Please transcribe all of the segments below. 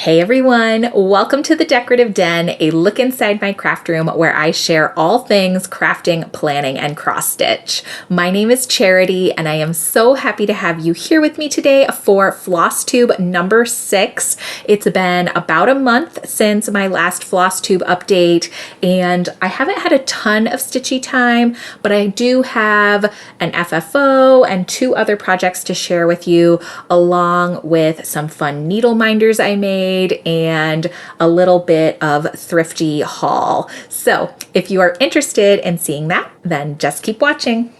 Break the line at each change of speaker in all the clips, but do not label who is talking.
Hey everyone, welcome to the Decorative Den, a look inside my craft room where I share all things crafting, planning, and cross stitch. My name is Charity and I am so happy to have you here with me today for Flosstube number 6. It's been about a month since my last Flosstube update and I haven't had a ton of stitchy time, but I do have an FFO and 2 other projects to share with you, along with some fun needle minders I made and a little bit of thrifty haul. So if you are interested in seeing that, then just keep watching.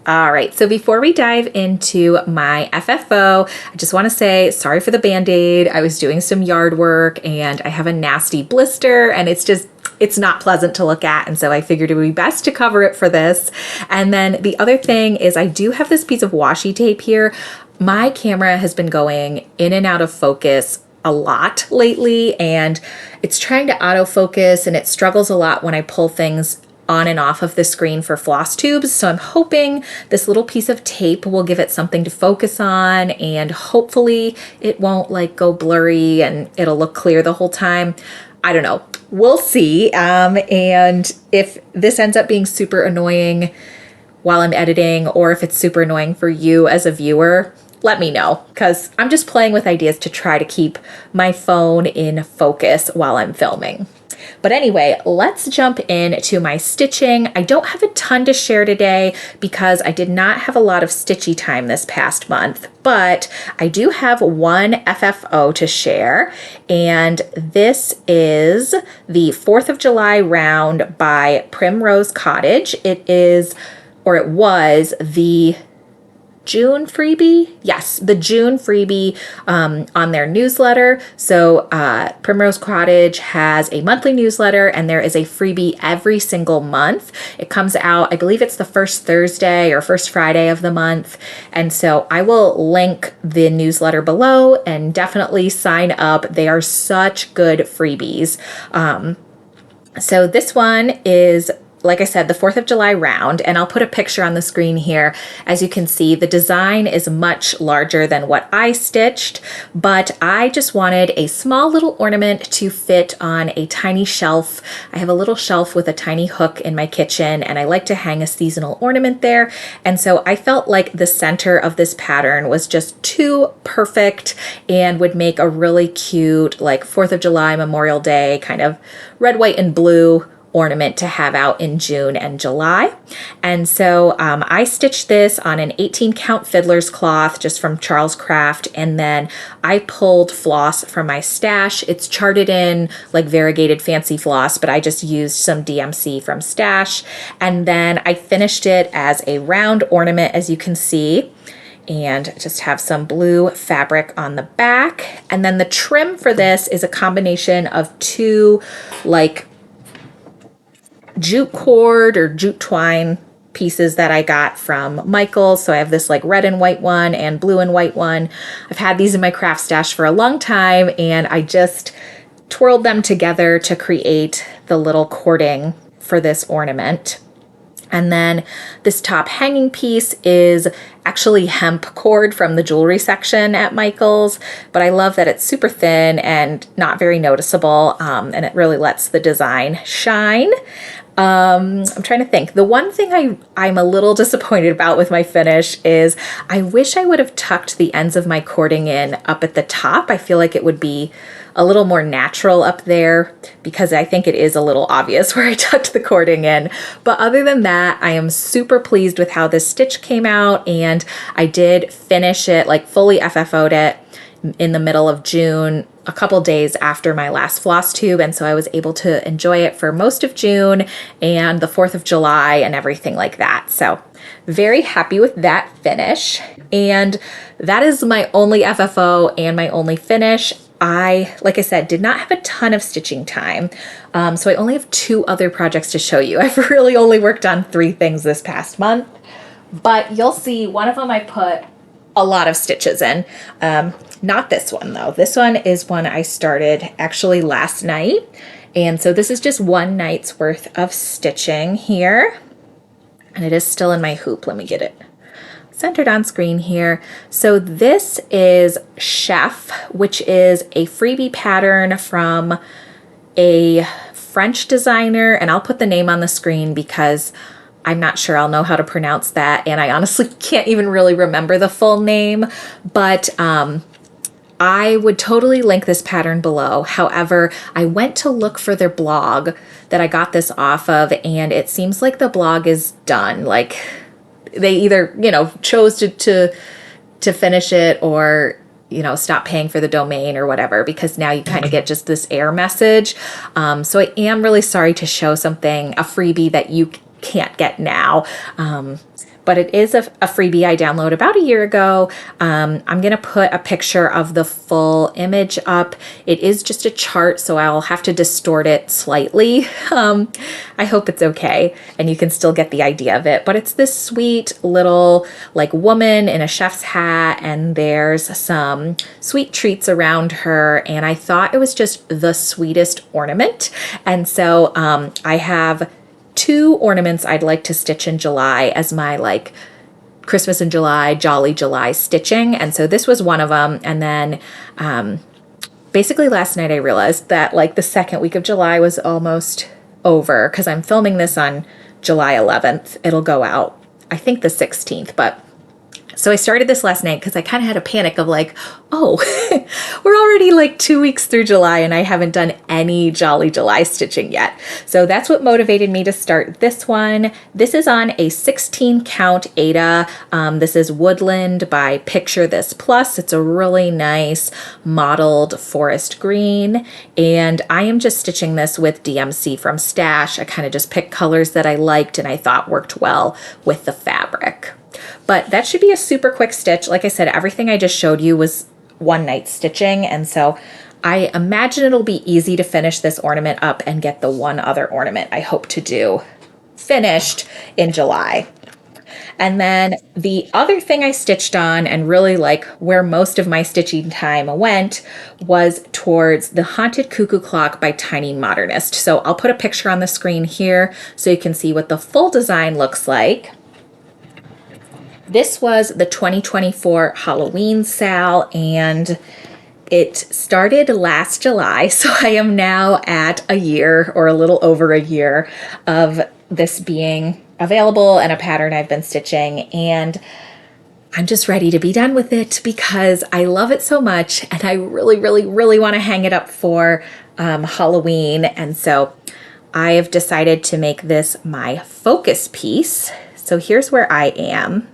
All right, so before we dive into my FFO, I just want to say sorry for the Band-Aid. I was doing some yard work and I have a nasty blister and it's not pleasant to look at, and so I figured it would be best to cover it for this. And then the other thing is I do have this piece of washi tape here. My camera has been going in and out of focus a lot lately, and it's trying to autofocus and it struggles a lot when I pull things on and off of the screen for floss tubes. So I'm hoping this little piece of tape will give it something to focus on, and hopefully it won't like go blurry and it'll look clear the whole time. I don't know. We'll see. And if this ends up being super annoying while I'm editing, or if it's super annoying for you as a viewer, let me know, because I'm just playing with ideas to try to keep my phone in focus while I'm filming. But anyway, let's jump into my stitching. I don't have a ton to share today because I did not have a lot of stitchy time this past month, but I do have one FFO to share, and this is the 4th of July round by Primrose Cottage. It is, or it was, the June freebie? Yes, the June freebie on their newsletter. So Primrose Cottage has a monthly newsletter and there is a freebie every single month. It comes out, I believe it's the first Thursday or first Friday of the month. And so I will link the newsletter below and definitely sign up. They are such good freebies. So this one is, like I said, the 4th of July round, and I'll put a picture on the screen here. As you can see, the design is much larger than what I stitched, but I just wanted a small little ornament to fit on a tiny shelf. I have a little shelf with a tiny hook in my kitchen, and I like to hang a seasonal ornament there. And so I felt like the center of this pattern was just too perfect and would make a really cute, like 4th of July, Memorial Day, kind of red, white, and blue ornament to have out in June and July. And so I stitched this on an 18 count fiddler's cloth just from Charles Craft, and then I pulled floss from my stash. It's charted in like variegated fancy floss, but I just used some DMC from stash, and then I finished it as a round ornament, as you can see, and just have some blue fabric on the back. And then the trim for this is a combination of 2 like jute cord or jute twine pieces that I got from Michael's. So I have this like red and white one and blue and white one. I've had these in my craft stash for a long time, and I just twirled them together to create the little cording for this ornament. And then this top hanging piece is actually hemp cord from the jewelry section at Michael's, but I love that it's super thin and not very noticeable, and it really lets the design shine. I'm trying to think. The one thing I'm a little disappointed about with my finish is I wish I would have tucked the ends of my cording in up at the top. I feel like it would be a little more natural up there, because I think it is a little obvious where I tucked the cording in. But other than that, I am super pleased with how this stitch came out, and I did finish it, like fully FFO'd it in the middle of June, a couple days after my last floss tube, and so I was able to enjoy it for most of June and the 4th of July and everything like that. So very happy with that finish, and that is my only FFO and my only finish. I, like I said, did not have a ton of stitching time, so I only have 2 other projects to show you. I've really only worked on 3 things this past month, but you'll see one of them I put a lot of stitches in. Not this one though. This one is one I started actually last night. And so this is just one night's worth of stitching here. and it is still in my hoop. Let me get it centered on screen here. So this is Chef, which is a freebie pattern from a French designer, and I'll put the name on the screen because I'm not sure I'll know how to pronounce that, and I honestly can't even really remember the full name, but I would totally link this pattern below. However, I went to look for their blog that I got this off of, and it seems like the blog is done. Like, they either, you know, chose to finish it, or, you know, stop paying for the domain or whatever, because now you kind of get just this error message. So I am really sorry to show something, a freebie that you can't get now. But it is a freebie I downloaded about a year ago. I'm going to put a picture of the full image up. It is just a chart, so I'll have to distort it slightly. I hope it's okay, and you can still get the idea of it. But it's this sweet little like woman in a chef's hat, and there's some sweet treats around her, and I thought it was just the sweetest ornament. And so I have 2 ornaments I'd like to stitch in July as my like Christmas in July, Jolly July stitching. And so this was one of them. And then basically last night I realized that like the second week of July was almost over, because I'm filming this on July 11th. It'll go out, I think, the 16th, but so I started this last night because I kind of had a panic of like, oh, we're already like 2 weeks through July and I haven't done any Jolly July stitching yet. So that's what motivated me to start this one. This is on a 16 count Aida. This is Woodland by Picture This Plus. It's a really nice mottled forest green. And I am just stitching this with DMC from Stash. I kind of just picked colors that I liked and I thought worked well with the fabric. But that should be a super quick stitch. Like I said, everything I just showed you was one night stitching, and so I imagine it'll be easy to finish this ornament up and get the one other ornament I hope to do finished in July. And then the other thing I stitched on, and really like where most of my stitching time went, was towards the Haunted Cuckoo Clock by Tiny Modernist. So I'll put a picture on the screen here so you can see what the full design looks like. This was the 2024 Halloween sale, and it started last July, so I am now at a year or a little over a year of this being available and a pattern I've been stitching, and I'm just ready to be done with it because I love it so much, and I really, really, really want to hang it up for Halloween, and so I have decided to make this my focus piece. So here's where I am.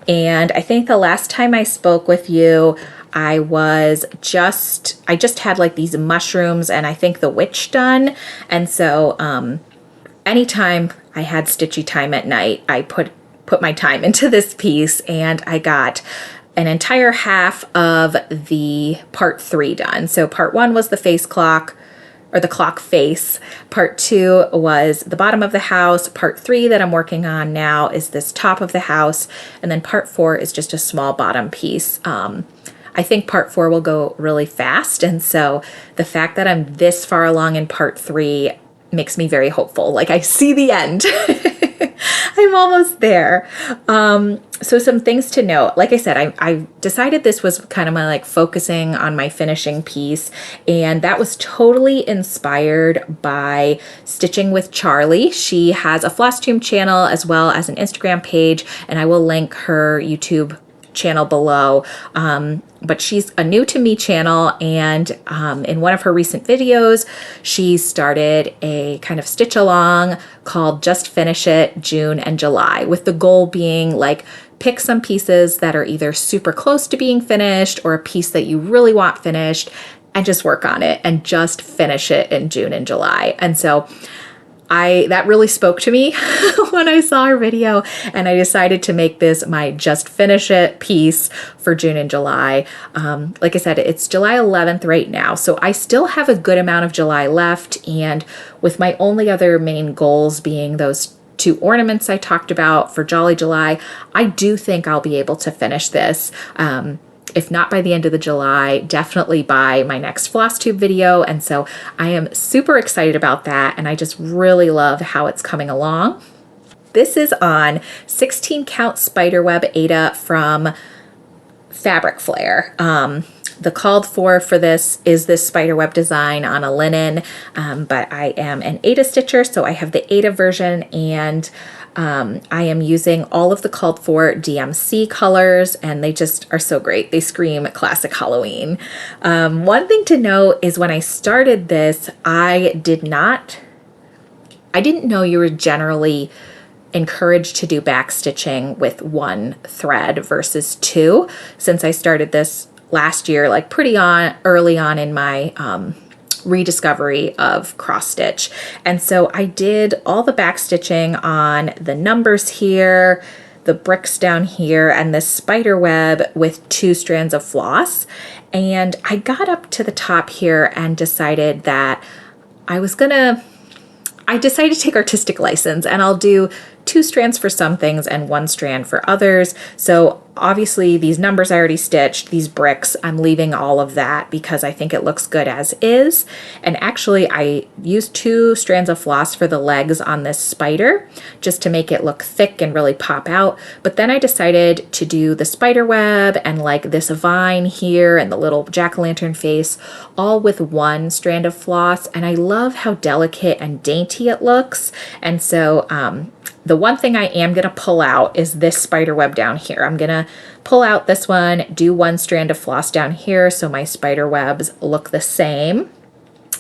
And I think the last time I spoke with you, I just had like these mushrooms and I think the witch done. And so anytime I had stitchy time at night, I put my time into this piece, and I got an entire half of the part 3 done. So part 1 was the face clock, or the clock face. Part 2 was the bottom of the house. Part 3 that I'm working on now is this top of the house. And then part 4 is just a small bottom piece. I think part 4 will go really fast. And so the fact that I'm this far along in part 3 makes me very hopeful. Like, I see the end. I'm almost there. So some things to note. Like I said, I decided this was kind of my like focusing on my finishing piece, and that was totally inspired by Stitching with Charlie. She has a Flosstube channel as well as an Instagram page, and I will link her YouTube channel below. But she's a new to me channel, and in one of her recent videos, she started a kind of stitch along called Just Finish It June and July, with the goal being like pick some pieces that are either super close to being finished or a piece that you really want finished and just work on it and just finish it in June and July. And so that really spoke to me when I saw her video, and I decided to make this my Just Finish It piece for June and July. Like I said, it's July 11th right now, so I still have a good amount of July left, and with my only other main goals being those 2 ornaments I talked about for Jolly July, I do think I'll be able to finish this. If not by the end of the July, definitely by my next Flosstube video. And so I am super excited about that, and I just really love how it's coming along. This is on 16 count spiderweb Aida from Fabric Flare. The called for this is this spiderweb design on a linen, but I am an Aida stitcher, so I have the Aida version, and I am using all of the called for DMC colors, and they just are so great. They scream classic Halloween. One thing to note is when I started this, I didn't know you were generally encouraged to do back stitching with one thread versus two, since I started this last year, like pretty early on in my rediscovery of cross stitch. And so I did all the back stitching on the numbers here, the bricks down here, and this spider web with 2 strands of floss. And I got up to the top here and decided that I decided to take artistic license, and I'll do 2 strands for some things and 1 strand for others. So obviously these numbers I already stitched, these bricks, I'm leaving all of that because I think it looks good as is. And actually I used 2 strands of floss for the legs on this spider just to make it look thick and really pop out. But then I decided to do the spider web and like this vine here and the little jack-o'-lantern face all with 1 strand of floss. And I love how delicate and dainty it looks. And so the one thing I am going to pull out is this spider web down here. I'm going to pull out this one, do 1 strand of floss down here so my spider webs look the same.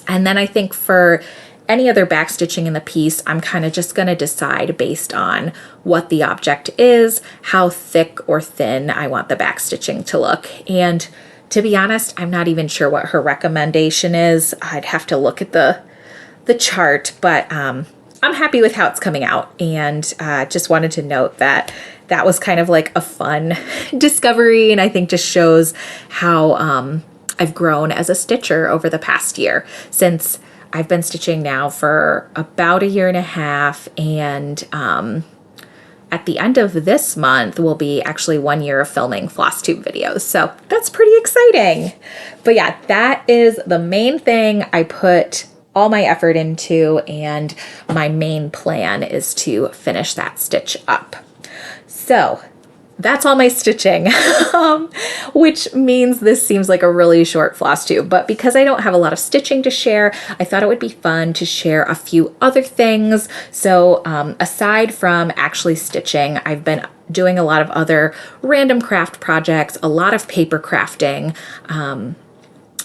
And then I think for any other back stitching in the piece, I'm kind of just going to decide based on what the object is, how thick or thin I want the back stitching to look. And to be honest, I'm not even sure what her recommendation is. I'd have to look at the chart, but I'm happy with how it's coming out, and just wanted to note that that was kind of like a fun discovery, and I think just shows how I've grown as a stitcher over the past year, since I've been stitching now for about 1.5 years, and at the end of this month will be actually 1 year of filming Flosstube videos, so that's pretty exciting. But yeah, that is the main thing I put all my effort into, and my main plan is to finish that stitch up. So that's all my stitching, which means this seems like a really short floss tube, but because I don't have a lot of stitching to share, I thought it would be fun to share a few other things. So aside from actually stitching, I've been doing a lot of other random craft projects, a lot of paper crafting.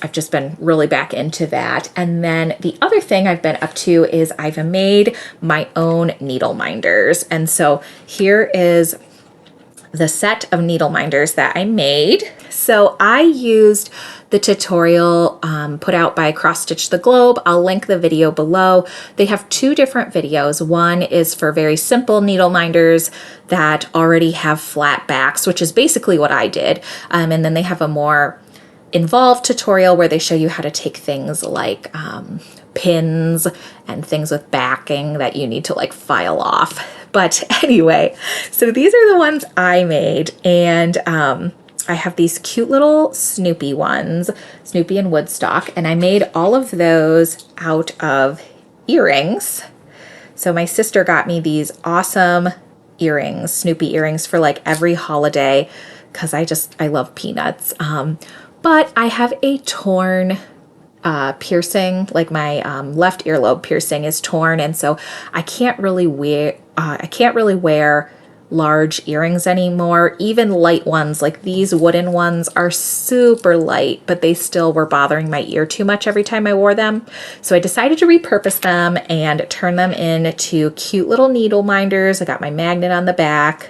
I've just been really back into that. And then the other thing I've been up to is I've made my own needle minders. And so here is the set of needle minders that I made. So I used the tutorial put out by Cross Stitch the Globe. I'll link the video below. They have 2 different videos. One is for very simple needle minders that already have flat backs, which is basically what I did. And then they have a more involved tutorial where they show you how to take things like pins and things with backing that you need to like file off. But anyway, so these are the ones I made, and I have these cute little Snoopy ones, Snoopy and Woodstock, and I made all of those out of earrings. So my sister got me these awesome earrings, Snoopy earrings, for like every holiday because I love peanuts. But I have a torn piercing, like my left earlobe piercing is torn, and so I can't really wear large earrings anymore. Even light ones, like these wooden ones, are super light, but they still were bothering my ear too much every time I wore them. So I decided to repurpose them and turn them into cute little needle minders. I got my magnet on the back.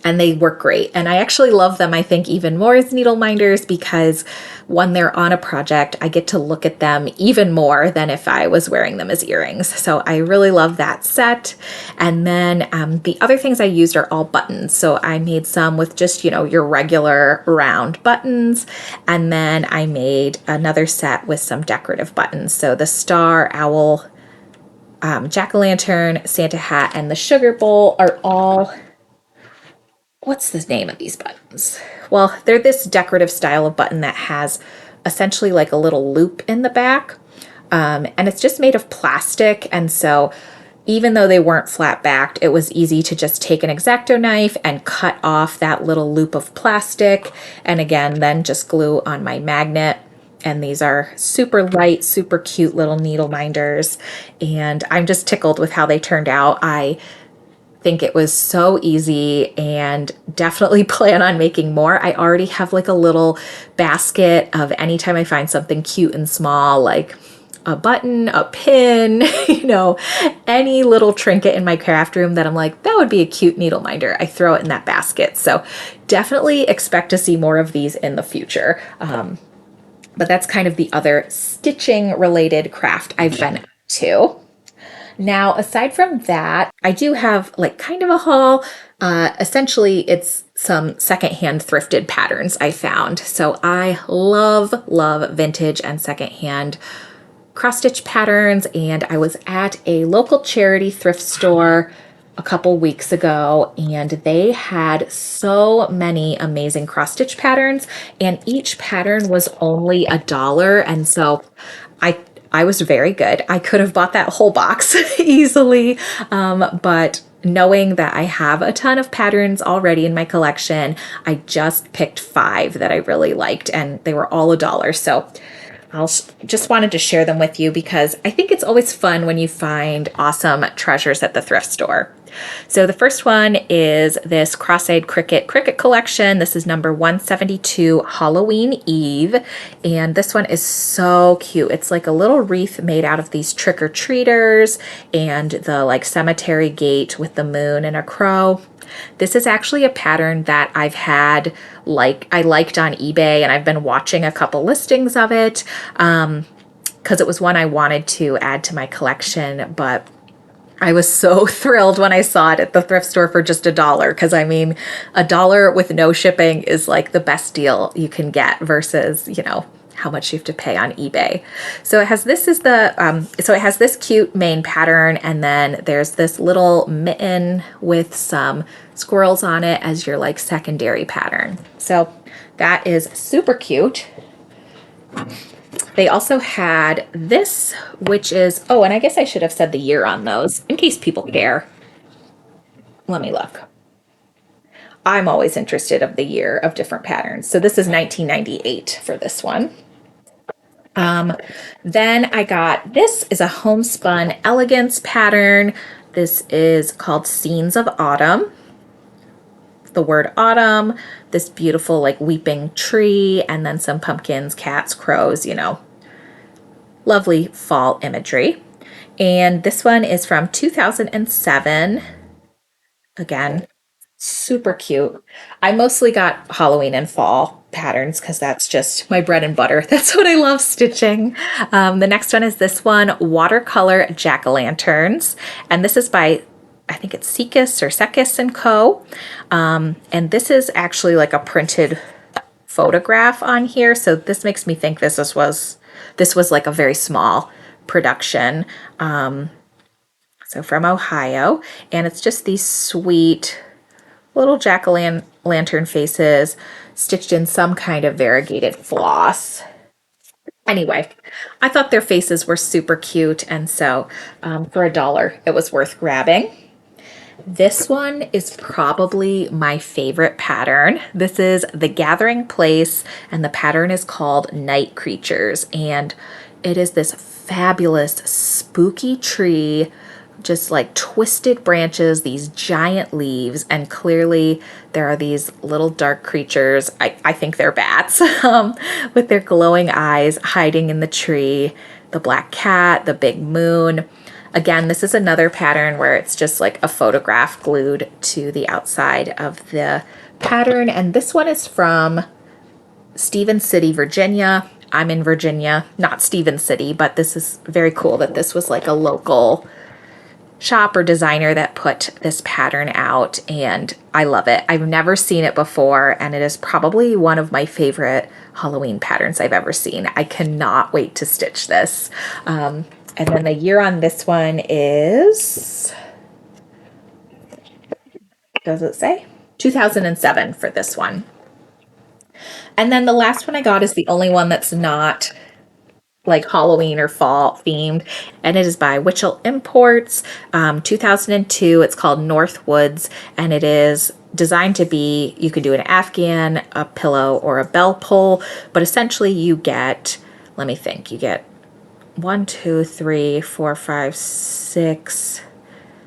And they work great. And I actually love them, I think, even more as needle minders because when they're on a project, I get to look at them even more than if I was wearing them as earrings. So I really love that set. And then the other things I used are all buttons. So I made some with just, your regular round buttons. And then I made another set with some decorative buttons. So the star, owl, jack-o'-lantern, Santa hat, and the sugar bowl are all... What's the name of these buttons? Well, they're this decorative style of button that has essentially like a little loop in the back. And it's just made of plastic. And so even though they weren't flat backed, it was easy to just take an X-Acto knife and cut off that little loop of plastic. And again, then just glue on my magnet. And these are super light, super cute little needle minders. And I'm just tickled with how they turned out. I think it was so easy and definitely plan on making more. I already have like a little basket of anytime I find something cute and small, like a button, a pin, any little trinket in my craft room that I'm like, that would be a cute needle minder. I throw it in that basket. So definitely expect to see more of these in the future. But that's kind of the other stitching related craft I've been up to. Now, aside from that, I do have like kind of a haul. Essentially, it's some secondhand thrifted patterns I found. So I love vintage and secondhand cross stitch patterns. And I was at a local charity thrift store a couple weeks ago, and they had so many amazing cross stitch patterns, and each pattern was only $1. And so I was very good. I could have bought that whole box easily, but knowing that I have a ton of patterns already in my collection, I just picked 5 that I really liked, and they were all $1. So just wanted to share them with you because I think it's always fun when you find awesome treasures at the thrift store. So the first one is this Cross-Eyed Cricket collection. This is number 172, Halloween Eve. And this one is so cute. It's like a little wreath made out of these trick-or-treaters and the like cemetery gate with the moon and a crow. This is actually a pattern that I've had, I liked on eBay, and I've been watching a couple listings of it because it was one I wanted to add to my collection, but I was so thrilled when I saw it at the thrift store for just $1, because I mean, $1 with no shipping is like the best deal you can get versus, how much you have to pay on eBay. So it has it has this cute main pattern, and then there's this little mitten with some squirrels on it as your like secondary pattern. So that is super cute. They also had this, which is, oh, and I guess I should have said the year on those in case people care. Let me look. I'm always interested of the year of different patterns. So this is 1998 for this one. Then I got, this is a Homespun Elegance pattern. This is called Scenes of Autumn. The word autumn, this beautiful like weeping tree, and then some pumpkins, cats, crows, lovely fall imagery. And this one is from 2007. Again, super cute. I mostly got Halloween and fall patterns because that's just my bread and butter. That's what I love stitching. The next one is this one, Watercolor Jack-o'-lanterns. And this is by, I think it's Sekas or Sekas and Co. And this is actually like a printed photograph on here. So this makes me think this was like a very small production. So from Ohio, and it's just these sweet little jack-o'-lantern faces stitched in some kind of variegated floss. Anyway, I thought their faces were super cute, and so for $1, it was worth grabbing. This one is probably my favorite pattern. This is The Gathering Place, and the pattern is called Night Creatures, and it is this fabulous spooky tree, just like twisted branches, these giant leaves, and clearly there are these little dark creatures, I think they're bats, with their glowing eyes hiding in the tree, the black cat, the big moon. Again, this is another pattern where it's just like a photograph glued to the outside of the pattern, and this one is from Stevens City, Virginia. I'm in Virginia, not Stevens City, but this is very cool that this was like a local shop or designer that put this pattern out, and I love it. I've never seen it before, and it is probably one of my favorite Halloween patterns I've ever seen. I cannot wait to stitch this. And then the year on this one is, does it say? 2007 for this one. And then the last one I got is the only one that's not like Halloween or fall themed, and it is by Wichelt Imports, 2002. It's called Northwoods, and it is designed to be, you could do an Afghan, a pillow, or a bell pull, but essentially you get, let me think, you get 1, 2, 3, 4, 5, 6,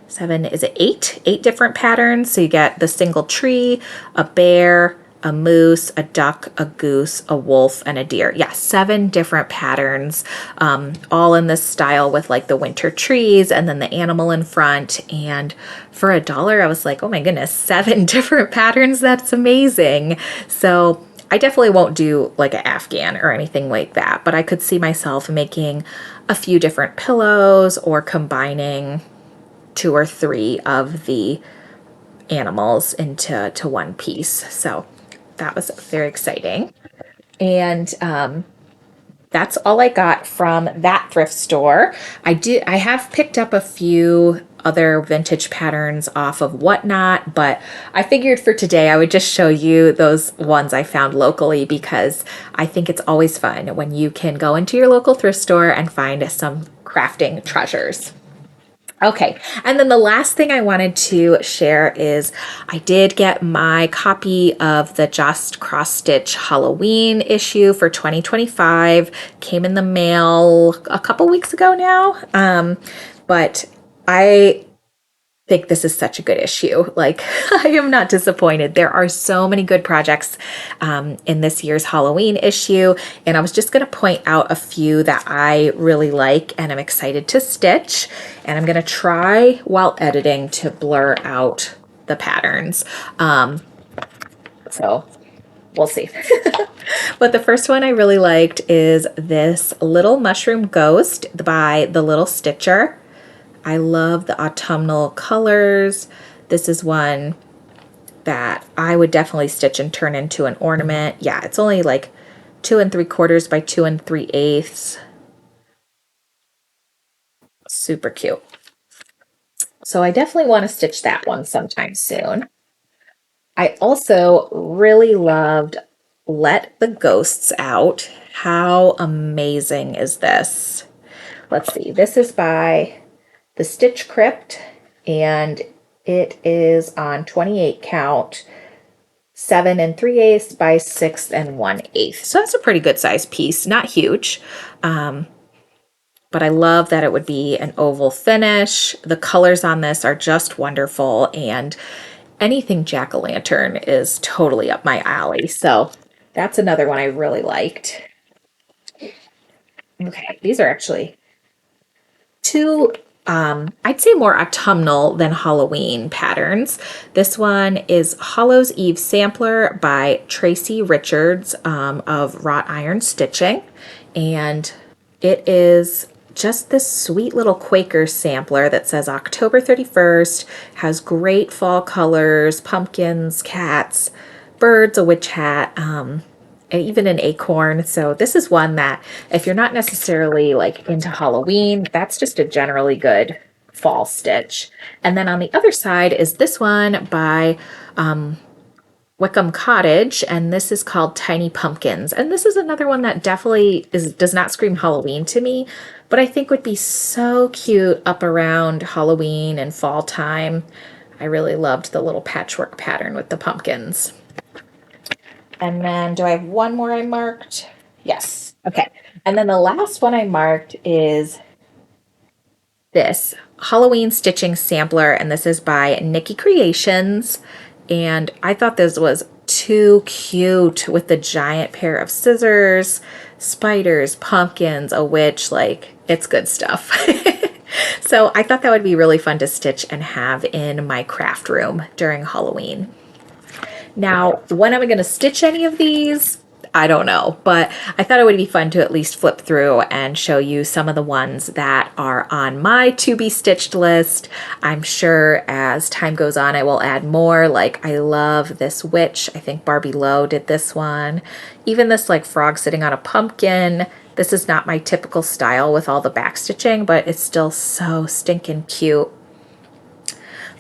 7, is it 8? 8 different patterns. So you get the single tree, a bear, a moose, a duck, a goose, a wolf, and a deer. Yeah, 7 different patterns, all in this style with like the winter trees and then the animal in front. And for $1, I was like, oh my goodness, 7 different patterns. That's amazing. So I definitely won't do like an Afghan or anything like that, but I could see myself making a few different pillows or combining 2 or 3 of the animals into one piece. So that was very exciting. And that's all I got from that thrift store. I have picked up a few other vintage patterns off of Whatnot, but I figured for today I would just show you those ones I found locally because I think it's always fun when you can go into your local thrift store and find some crafting treasures. Okay, and then the last thing I wanted to share is I did get my copy of the Just Cross Stitch Halloween issue for 2025. Came in the mail a couple weeks ago now, but I think this is such a good issue. Like, I am not disappointed. There are so many good projects in this year's Halloween issue, and I was just going to point out a few that I really like and I'm excited to stitch. And I'm going to try while editing to blur out the patterns. So we'll see. But the first one I really liked is this Little Mushroom Ghost by The Little Stitcher. I love the autumnal colors. This is one that I would definitely stitch and turn into an ornament. Yeah, it's only like 2 3/4 by 2 3/8. Super cute. So I definitely want to stitch that one sometime soon. I also really loved Let the Ghosts Out. How amazing is this? Let's see. This is by the Stitch Crypt, and it is on 28 count, 7 3/8 by 6 1/8. So that's a pretty good size piece, not huge. But I love that it would be an oval finish. The colors on this are just wonderful, and anything jack-o'-lantern is totally up my alley. So that's another one I really liked. Okay, these are actually two, I'd say more autumnal than Halloween patterns. This one is Hollow's Eve Sampler by Tracy Richards of Wrought Iron Stitching. And it is just this sweet little Quaker sampler that says October 31st, has great fall colors, pumpkins, cats, birds, a witch hat, and even an acorn. So this is one that if you're not necessarily like into Halloween, that's just a generally good fall stitch. And then on the other side is this one by Wickham Cottage, and this is called Tiny Pumpkins. And this is another one that definitely does not scream Halloween to me, but I think would be so cute up around Halloween and fall time. I really loved the little patchwork pattern with the pumpkins. And then do I have one more I marked? Yes. Okay. And then the last one I marked is this Halloween Stitching Sampler, and this is by Nikki Creations. And I thought this was too cute with the giant pair of scissors, spiders, pumpkins, a witch. Like, it's good stuff. So I thought that would be really fun to stitch and have in my craft room during Halloween. Now, when am I going to stitch any of these? I don't know, but I thought it would be fun to at least flip through and show you some of the ones that are on my to be stitched list. I'm sure as time goes on, I will add more. Like, I love this witch. I think Barbie Lowe did this one. Even this like frog sitting on a pumpkin. This is not my typical style with all the back stitching, but it's still so stinking cute.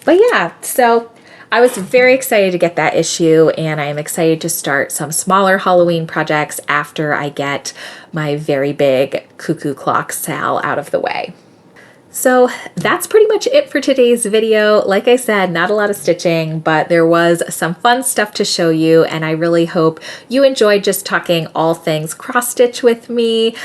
But yeah, so I was very excited to get that issue, and I am excited to start some smaller Halloween projects after I get my very big cuckoo clock Sal out of the way. So that's pretty much it for today's video. Like I said, not a lot of stitching, but there was some fun stuff to show you, and I really hope you enjoyed just talking all things cross stitch with me.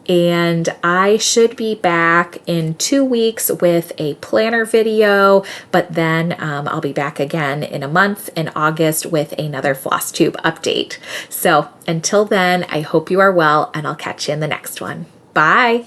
And I should be back in 2 weeks with a planner video, but then I'll be back again in a month in August with another Flosstube update. So until then, I hope you are well, and I'll catch you in the next one. Bye.